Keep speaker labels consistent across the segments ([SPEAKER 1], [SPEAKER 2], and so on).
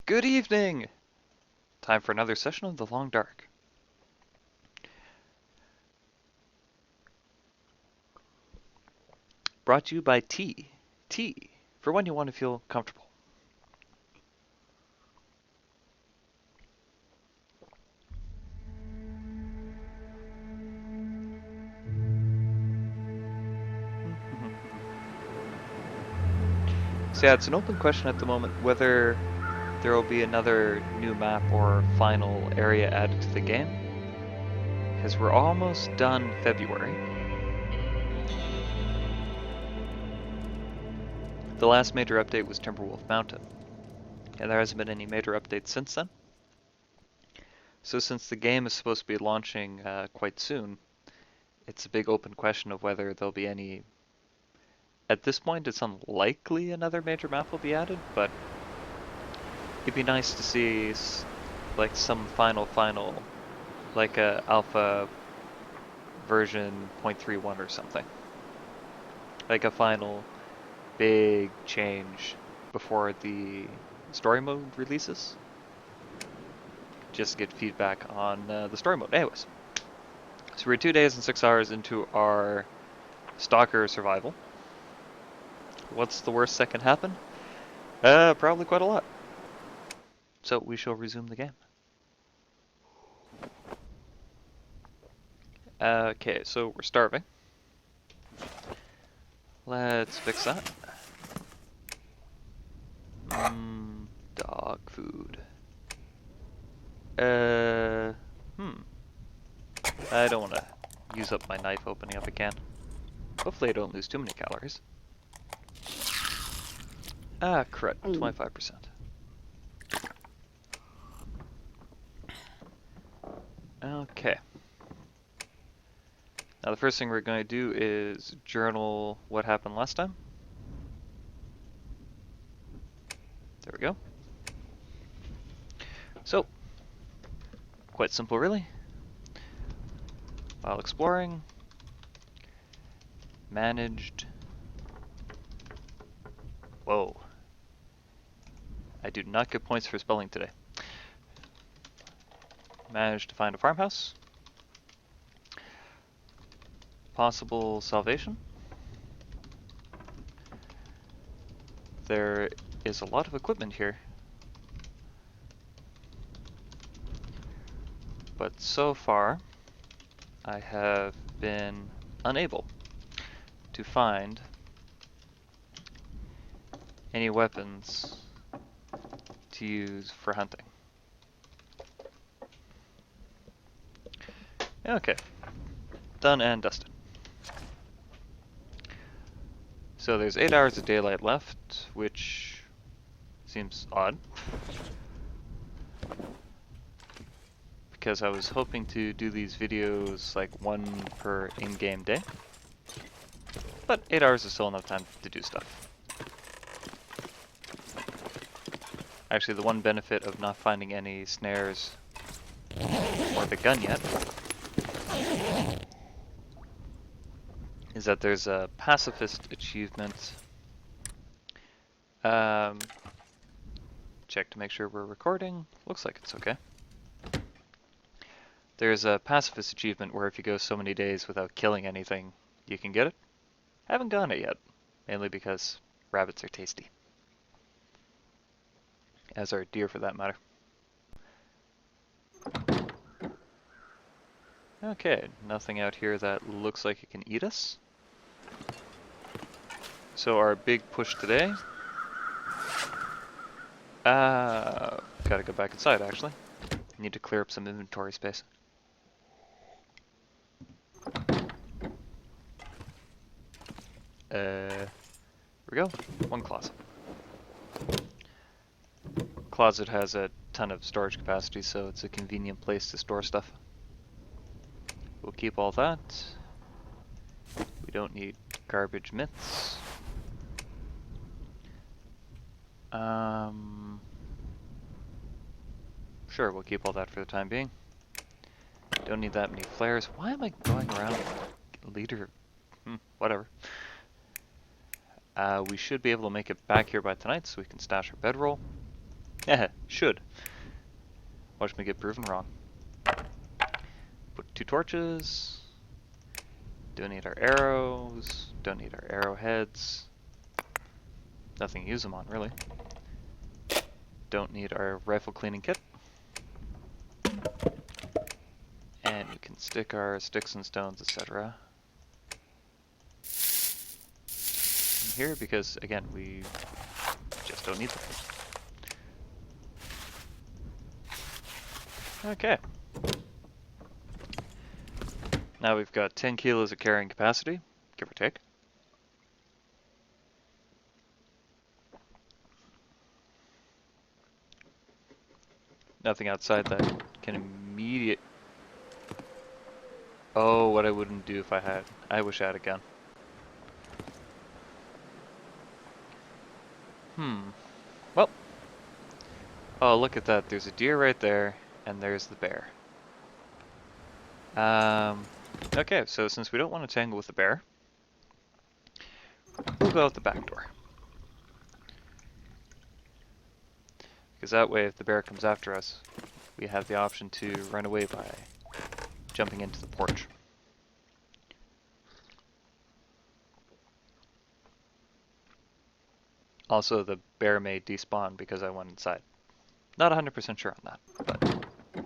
[SPEAKER 1] Good evening! Time for another session of The Long Dark. Brought to you by tea. Tea, for when you want to feel comfortable. So yeah, it's an open question at the moment whether there will be another new map or final area added to the game. Because we're almost done February. The last major update was Timberwolf Mountain, and there hasn't been any major updates since then. So since the game is supposed to be launching quite soon, it's a big open question of whether there'll be any. At this point, it's unlikely another major map will be added, but it'd be nice to see like some final, like a alpha version 0.31 or something. Like a final big change before the story mode releases. Just to get feedback on the story mode. Anyways, so we're 2 days and 6 hours into our Stalker survival. What's the worst that can happen? Probably quite a lot. So we shall resume the game. Okay, so we're starving. Let's fix that. Dog food. I don't want to use up my knife opening up a can. Hopefully I don't lose too many calories. Ah, crud, 25%. Okay. Now the first thing we're going to do is journal what happened last time. There we go. So, quite simple really. While exploring, managed. Whoa. I do not get points for spelling today. Managed to find a farmhouse. Possible salvation. There is a lot of equipment here. But so far, I have been unable to find any weapons to use for hunting. Okay, done and dusted. So there's 8 hours of daylight left, which seems odd. Because I was hoping to do these videos like one per in-game day. But 8 hours is still enough time to do stuff. Actually, the one benefit of not finding any snares or the gun yet is that there's a pacifist achievement. Check to make sure we're recording. Looks like it's okay. There's a pacifist achievement where if you go so many days without killing anything, you can get it. Haven't gotten it yet, mainly because rabbits are tasty. As are deer for that matter. Okay, nothing out here that looks like it can eat us. So our big push today. Gotta go back inside actually. Need to clear up some inventory space. Here we go. One closet. Closet has a ton of storage capacity, so it's a convenient place to store stuff. We'll keep all that. We don't need garbage mitts. Sure, we'll keep all that for the time being. Don't need that many flares. Why am I going around leader? Whatever. We should be able to make it back here by tonight so we can stash our bedroll. Should. Watch me get proven wrong. Put 2 torches. Don't need our arrows. Don't need our arrowheads. Nothing to use them on, really. Don't need our rifle cleaning kit. And we can stick our sticks and stones, etc. in here because, again, we just don't need them. Okay. Now we've got 10 kilos of carrying capacity, give or take. Nothing outside that can immediate... Oh, what I wouldn't do if I had... I wish I had a gun. Well. Oh, look at that. There's a deer right there, and there's the bear. Okay, so since we don't want to tangle with the bear, we'll go out the back door. Because that way, if the bear comes after us, we have the option to run away by jumping into the porch. Also, the bear may despawn because I went inside. Not 100% sure on that, but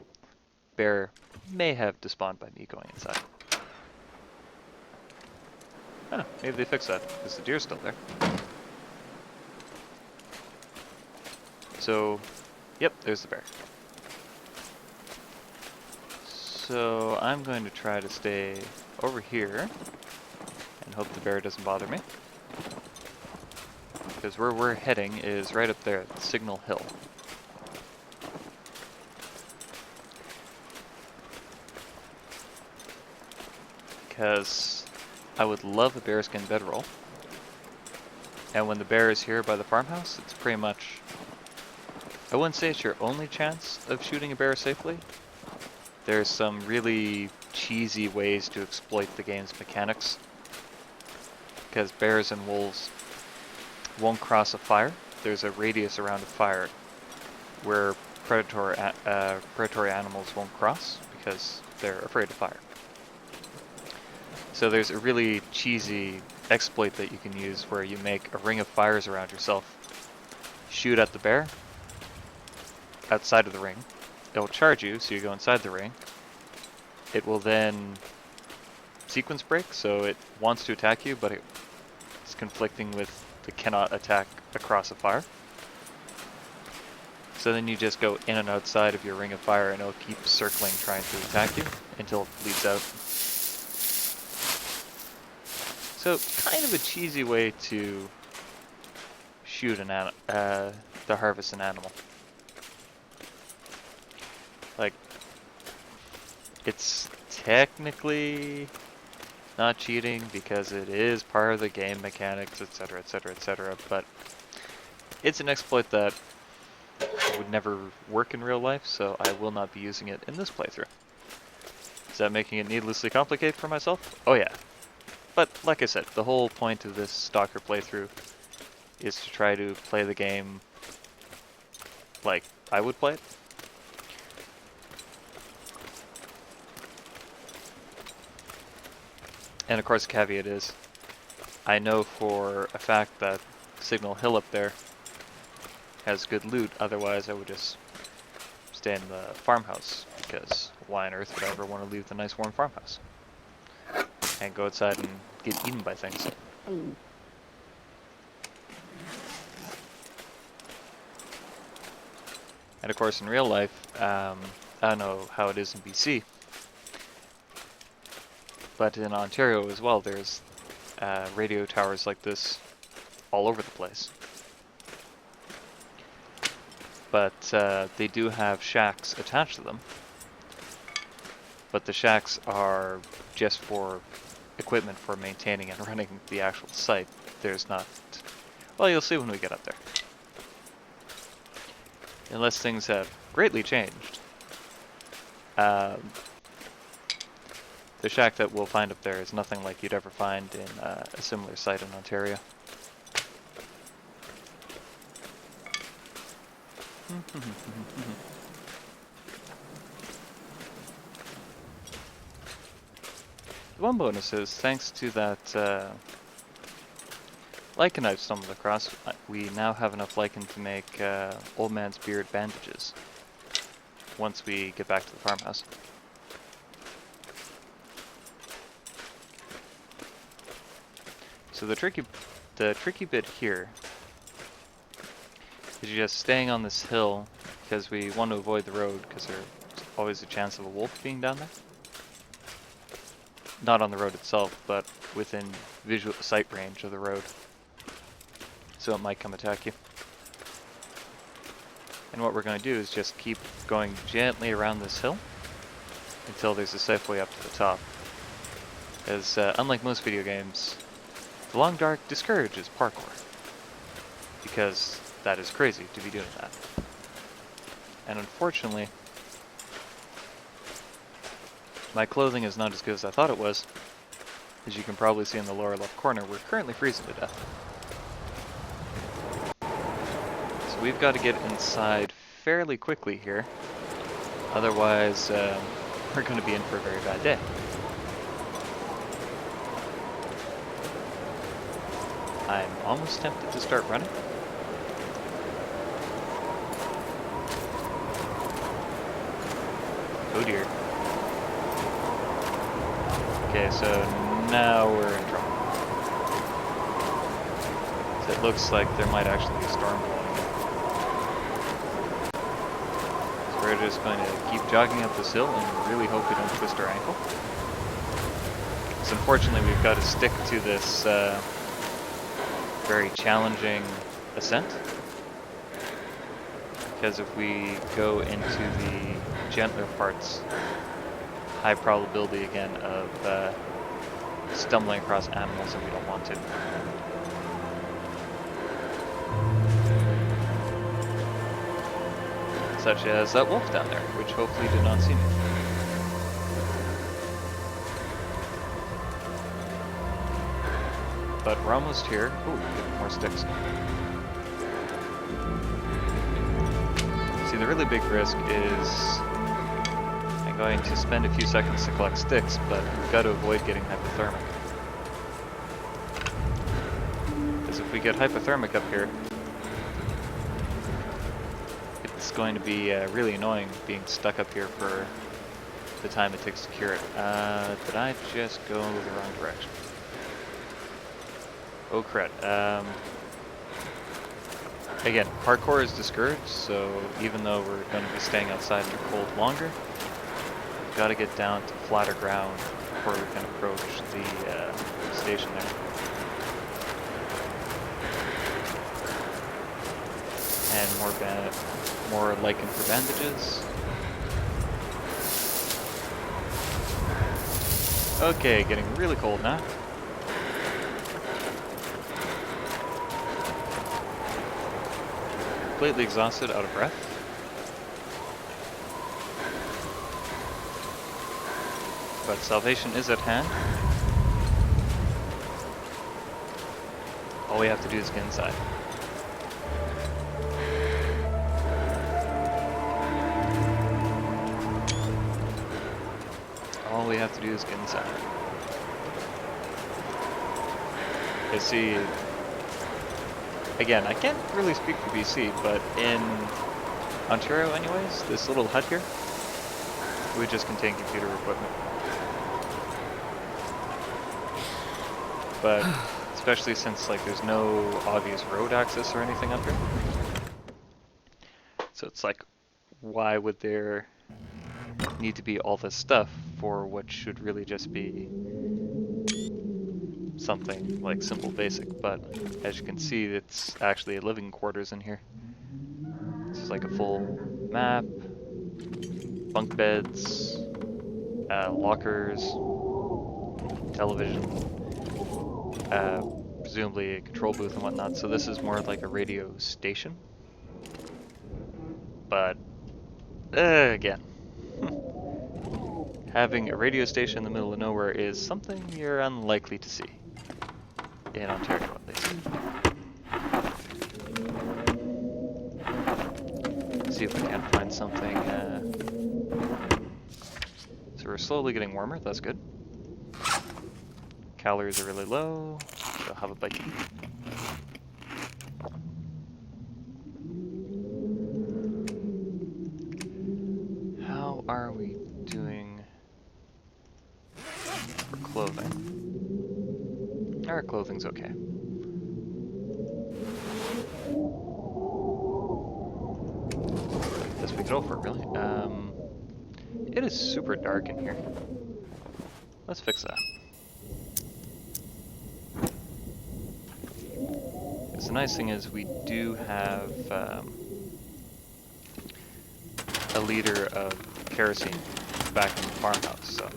[SPEAKER 1] bear may have despawned by me going inside. Huh, maybe they fixed that, because the deer's still there. So, yep, there's the bear. So I'm going to try to stay over here and hope the bear doesn't bother me. Because where we're heading is right up there at Signal Hill. Because I would love a bearskin bedroll. And when the bear is here by the farmhouse, it's pretty much... I wouldn't say it's your only chance of shooting a bear safely. There's some really cheesy ways to exploit the game's mechanics. Because bears and wolves won't cross a fire. There's a radius around a fire where predatory animals won't cross because they're afraid of fire. So there's a really cheesy exploit that you can use where you make a ring of fires around yourself, shoot at the bear outside of the ring. It'll charge you, so you go inside the ring. It will then sequence break, so it wants to attack you, but it's conflicting with the cannot attack across a fire. So then you just go in and outside of your ring of fire, and it'll keep circling trying to attack you until it bleeds out. So kind of a cheesy way to shoot to harvest an animal. Like, it's technically not cheating because it is part of the game mechanics, etc, etc, etc, but it's an exploit that would never work in real life, so I will not be using it in this playthrough. Is that making it needlessly complicated for myself? Oh yeah. But like I said, the whole point of this Stalker playthrough is to try to play the game like I would play it. And of course the caveat is, I know for a fact that Signal Hill up there has good loot, otherwise I would just stay in the farmhouse, because why on earth would I ever want to leave the nice warm farmhouse? And go outside and get eaten by things. And of course in real life, I don't know how it is in BC, but in Ontario as well, there's radio towers like this all over the place. But they do have shacks attached to them. But the shacks are just for equipment for maintaining and running the actual site. There's not... Well, you'll see when we get up there. Unless things have greatly changed. The shack that we'll find up there is nothing like you'd ever find in a similar site in Ontario. One bonus is, thanks to that lichen I've stumbled across, we now have enough lichen to make old man's beard bandages once we get back to the farmhouse. So the tricky bit here is just staying on this hill because we want to avoid the road because there's always a chance of a wolf being down there. Not on the road itself, but within visual sight range of the road. So it might come attack you. And what we're going to do is just keep going gently around this hill until there's a safe way up to the top. As unlike most video games, The Long Dark discourages parkour. Because that is crazy to be doing that. And unfortunately, my clothing is not as good as I thought it was. As you can probably see in the lower left corner, we're currently freezing to death. So we've got to get inside fairly quickly here. Otherwise, we're going to be in for a very bad day. I'm almost tempted to start running. Oh dear. Okay, so now we're in trouble. So it looks like there might actually be a storm blowing in. So we're just going to keep jogging up this hill and really hope we don't twist our ankle. So unfortunately we've got to stick to this very challenging ascent. Because if we go into the gentler parts, high probability again of stumbling across animals that we don't want to. Such as that wolf down there, which hopefully did not see me. But we're almost here. Ooh, get more sticks. See, the really big risk is I'm going to spend a few seconds to collect sticks, but we've got to avoid getting hypothermic. Because if we get hypothermic up here, it's going to be really annoying being stuck up here for the time it takes to cure it. Did I just go the wrong direction? Oh crud. Again, parkour is discouraged, so even though we're going to be staying outside in the cold longer, we've got to get down to flatter ground before we can approach the station there. And more lichen for bandages. Okay, getting really cold now. Completely exhausted, out of breath. But salvation is at hand. All we have to do is get inside. All we have to do is get inside. You see, again, I can't really speak for BC, but in Ontario anyways, this little hut here would just contain computer equipment. But especially since like there's no obvious road access or anything up here. So it's like, why would there need to be all this stuff for what should really just be something like simple basic? But as you can see, it's actually living quarters in here. This is like a full map, bunk beds, lockers, television, presumably a control booth and whatnot. So this is more like a radio station. But again, having a radio station in the middle of nowhere is something you're unlikely to see. In Ontario, at least. see if we can find something. So we're slowly getting warmer, that's good. Calories are really low, so I'll have a bite to eat. How are we doing for clothing? Our clothing's okay. This we could go for, really. It is super dark in here. Let's fix that. Because the nice thing is we do have a liter of kerosene back in the farmhouse, so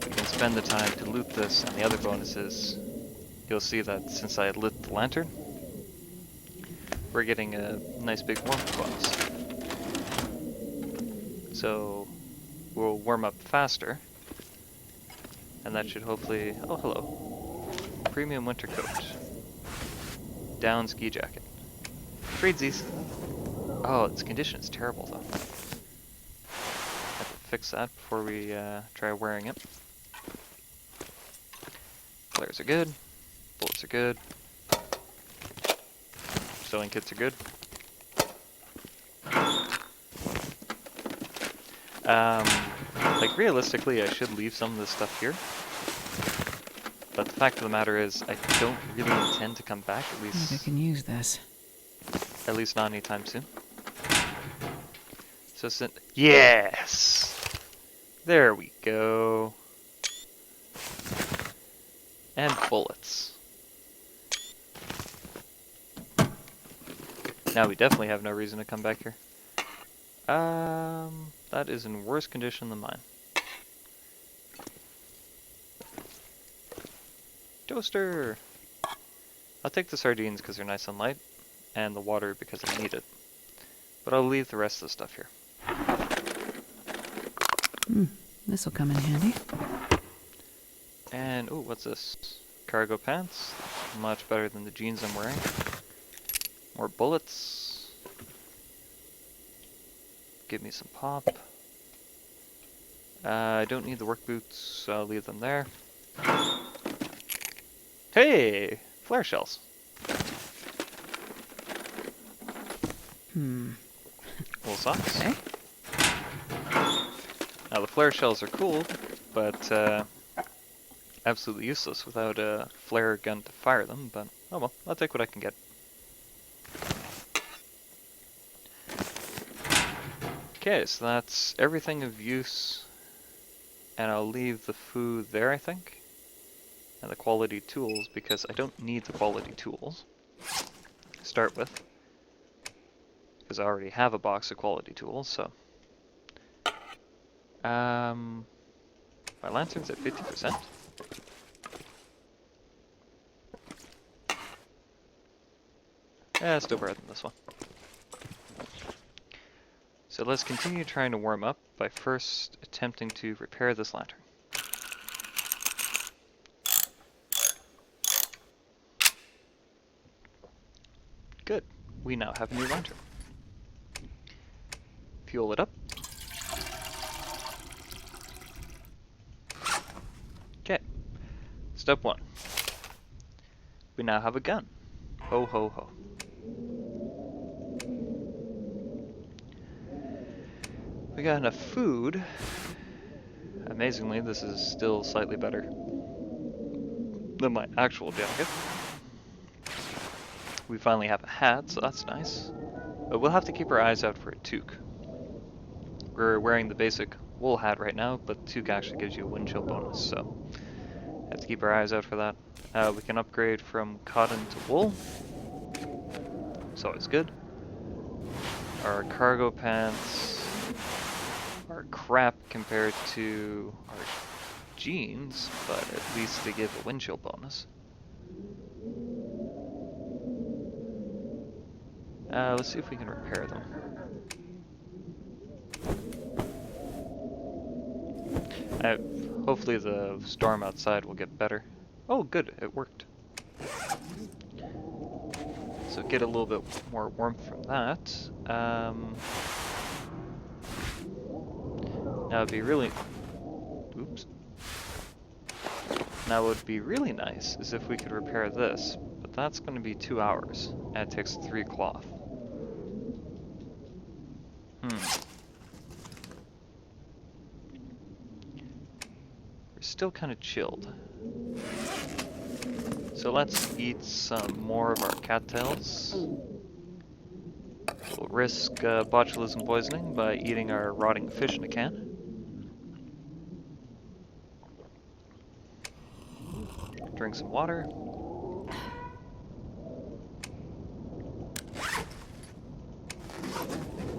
[SPEAKER 1] we can spend the time to loot this. And the other bonus is you'll see that since I lit the lantern, we're getting a nice big warmth bonus. So we'll warm up faster, and that should hopefully... Oh, hello. Premium winter coat. Down ski jacket. Tradesies. Oh, its condition is terrible though. Have to fix that before we try wearing it. Flares are good. Bullets are good. Sewing kits are good. Like realistically, I should leave some of this stuff here. But the fact of the matter is, I don't really intend to come back, at least.
[SPEAKER 2] I can use this.
[SPEAKER 1] At least not anytime soon. So yes! There we go. And bullets. Now we definitely have no reason to come back here. That is in worse condition than mine. Toaster! I'll take the sardines because they're nice and light, and the water because I need it. But I'll leave the rest of the stuff here.
[SPEAKER 2] This'll come in handy.
[SPEAKER 1] And, ooh, what's this? Cargo pants. Much better than the jeans I'm wearing. More bullets. Give me some pop. I don't need the work boots, so I'll leave them there. Hey! Flare shells. Wool socks.
[SPEAKER 2] Okay.
[SPEAKER 1] Now the flare shells are cool, but absolutely useless without a flare gun to fire them, but oh well, I'll take what I can get. Okay, so that's everything of use, and I'll leave the food there, I think, and the quality tools, because I don't need the quality tools to start with, because I already have a box of quality tools, so. My lantern's at 50%. Yeah, still better than this one. So let's continue trying to warm up by first attempting to repair this lantern. Good. We now have a new lantern. Fuel it up. Okay. Step 1. We now have a gun. Ho ho ho. We got enough food. Amazingly, this is still slightly better than my actual jacket. We finally have a hat, so that's nice. But we'll have to keep our eyes out for a toque. We're wearing the basic wool hat right now, but the toque actually gives you a wind chill bonus, so have to keep our eyes out for that. We can upgrade from cotton to wool. It's always good. Our cargo pants are crap compared to our jeans, but at least they give a wind chill bonus. Let's see if we can repair them. Hopefully the storm outside will get better. Oh, good, it worked. So get a little bit more warmth from that. Um, Now it'd be really, oops. Now what would be really nice is if we could repair this, but that's going to be 2 hours, and it takes 3 cloth. We're still kind of chilled. So let's eat some more of our cattails. We'll risk botulism poisoning by eating our rotting fish in a can. Drink some water.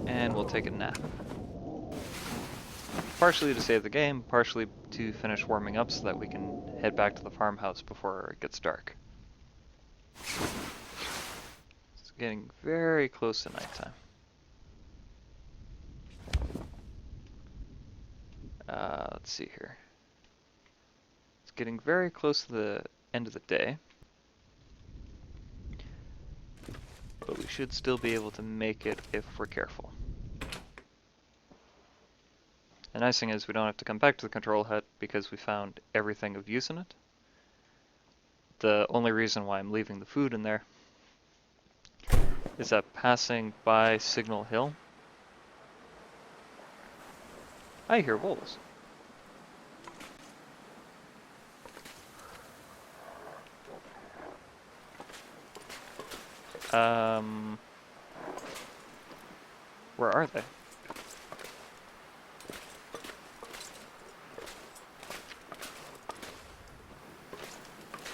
[SPEAKER 1] And we'll take a nap. Partially to save the game, partially to finish warming up so that we can head back to the farmhouse before it gets dark. It's getting very close to nighttime. Let's see here. It's getting very close to the end of the day. But we should still be able to make it if we're careful. The nice thing is we don't have to come back to the control hut because we found everything of use in it. The only reason why I'm leaving the food in there is that passing by Signal Hill, I hear wolves. Where are they?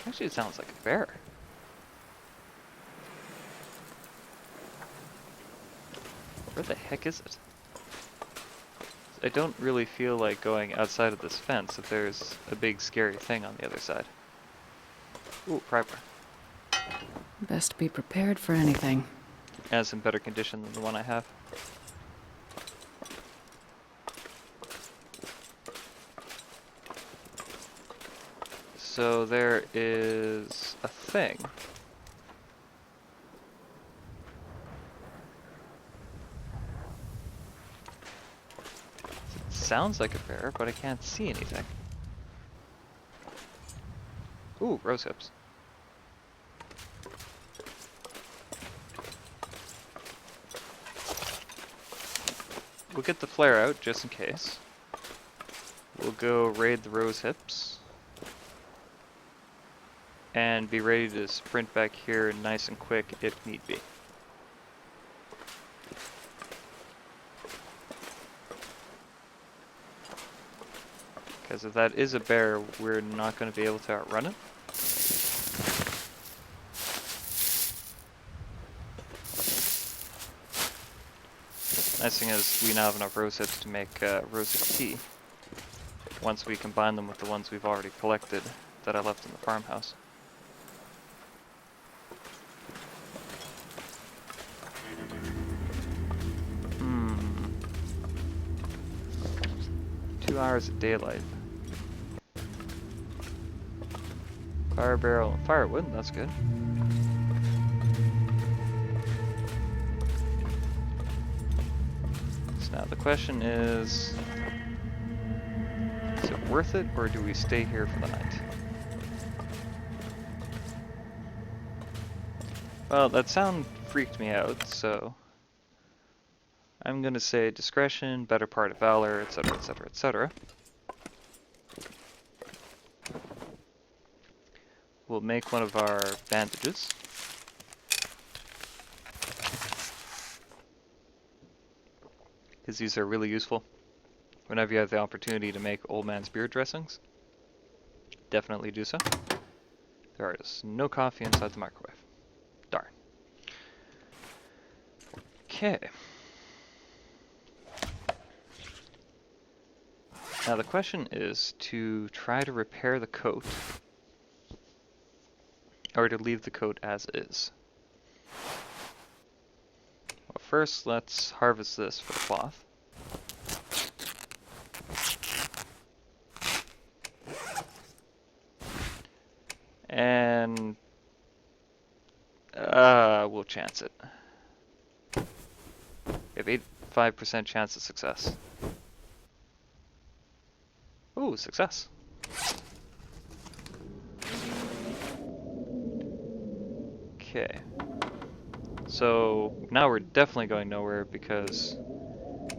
[SPEAKER 1] Actually, it sounds like a bear. Where the heck is it? I don't really feel like going outside of this fence if there's a big scary thing on the other side. Ooh, Primer.
[SPEAKER 2] Best be prepared for anything.
[SPEAKER 1] And it's in better condition than the one I have. So there is a thing. It sounds like a bear, but I can't see anything. Ooh, rose hips. We'll get the flare out just in case. We'll go raid the rose hips. And be ready to sprint back here nice and quick if need be. Because if that is a bear, we're not going to be able to outrun it. Nice thing is we now have enough rose hips to make rose hip tea. Once we combine them with the ones we've already collected that I left in the farmhouse. Hmm. 2 hours of daylight. Fire barrel and firewood, that's good. So now the question is it worth it or do we stay here for the night? Well, that sound freaked me out, so I'm gonna say discretion, better part of valor, etc, etc, etc. We'll make one of our bandages. Because these are really useful. Whenever you have the opportunity to make old man's beard dressings, definitely do so. There is no coffee inside the microwave. Darn. Okay. Now the question is to try to repair the coat, or to leave the coat as is. Well, first let's harvest this for the cloth. And we'll chance it. have 85% chance of success. Ooh, success. Okay. So now we're definitely going nowhere because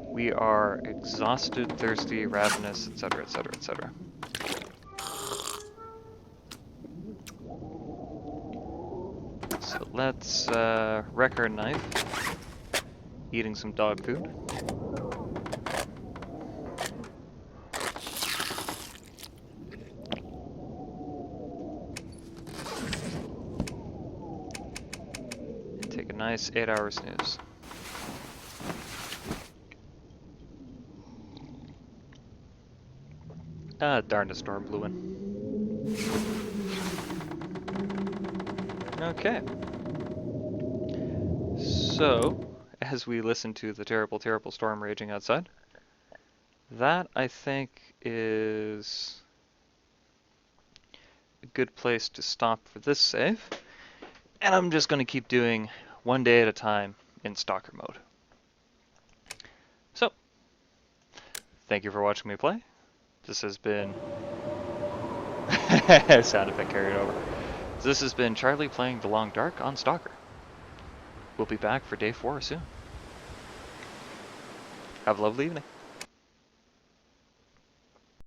[SPEAKER 1] we are exhausted, thirsty, ravenous, etc., etc., etc. So let's wreck our knife, eating some dog food. And take a nice 8-hour snooze. Ah, darn, the storm blew in. Okay. So, as we listen to the terrible, terrible storm raging outside, that I think is a good place to stop for this save. And I'm just going to keep doing one day at a time in Stalker mode. So, thank you for watching me play. This has been... sound effect carried over. This has been Charlie playing The Long Dark on Stalker. We'll be back for day 4 soon. Have a lovely evening.